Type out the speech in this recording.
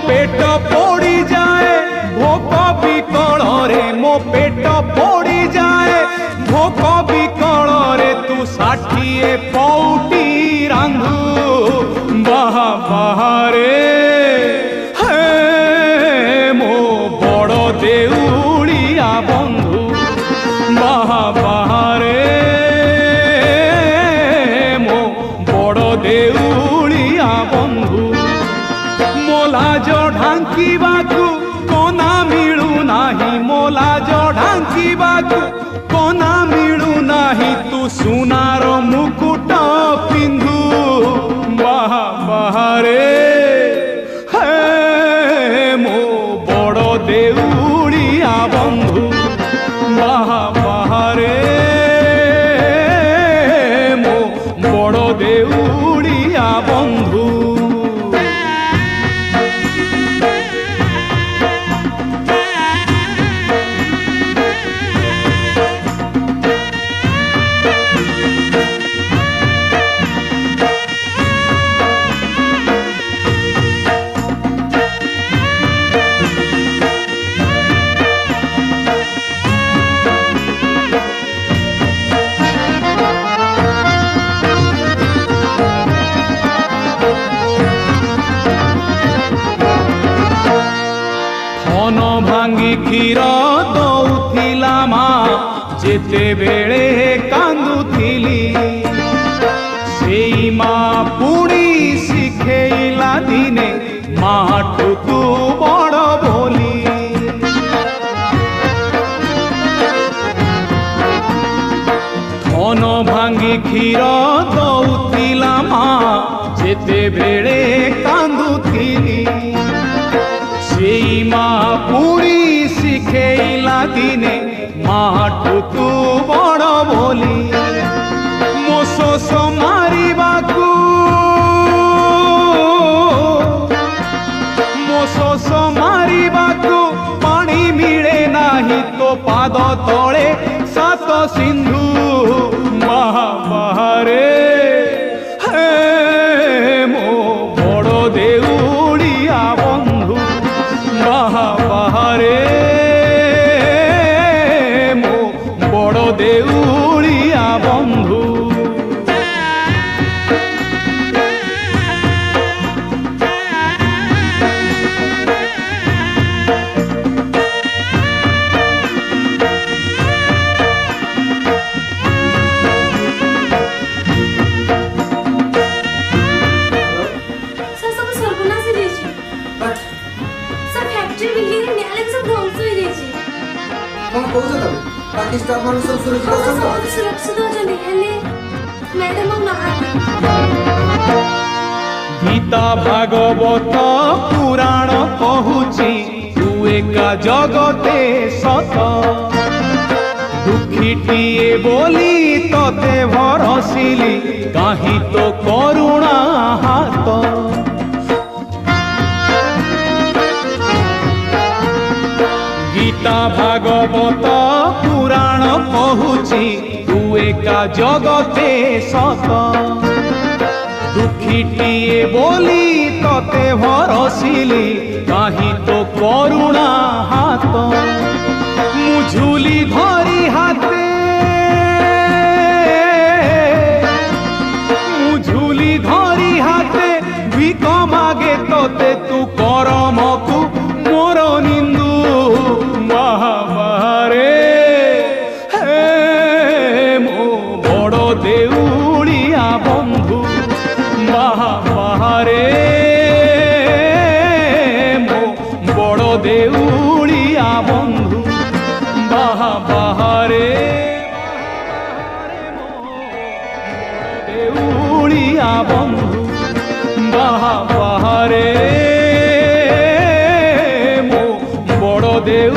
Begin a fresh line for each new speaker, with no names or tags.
पेट पोड़ी जाए भोक विकल रे मो पेट पोड़ी जाए भोक विकल रे तू 60 पौटी रांधु बाहा बाहारे हे मो बड़ देउड़िया बंधु बाहा बाहारे मो बड़ देउड़िया बंधु मोलाज ढांकीबाकू कोना मिलू नाही मोलाज ढांकीबाकू कोना मिलू नाही तू सुनार मुकुट पिंधु बाहा बाहारे हे मो बड़ देउड़िया बंधु बाहा बाहारे मो बड़ देउड़िया बंधु धन भांगी क्षीर दौथिला माँ जेते बेले कांदुथिली सेई माँ पुणी शिखेइला दिने माठू तू बड़ बोली धन भांगी क्षीर दौथिला माँ जेते बेले कांदुथिली सेई माँ पुणी शिखेइला दिने माठू तू बड़ बोली मो शोष मारिबाकू मो शोष मारिबाकू पानी मिले नाही तो पाद तले 7 सिंधु बाहा बाहारे हे मो बड़ देउड़िया बंधु बाहा बाहारे मो बड़ देउड़िया बंधु
स्टाफ मान सब सुरक्षित अछन
सुरक्षित अछन हेले मैडम नाहाती
गीता भागवत पुराण कहूची तू एका जगते सत दुखीटिए बोली तते भरसिली काहि तो करुणा हाथ गीता भागवत पुराण कहूची तू एका जगते सत दुखीटिए बोली तते भरसिली काहि तो करुणा हाथ मुझुली धरी हाथे मुझुली धरी हाथे भिक मागे तते तू करमकू मोर निंदु बाहा बाहारे हे मो बड़ देउड़िया बंधु बाहा बाहारे मो बड़ देउड़िया बंधु बाहा बाहारे देउड़िया बंधु बाहा बाहारे मो बड़ देउ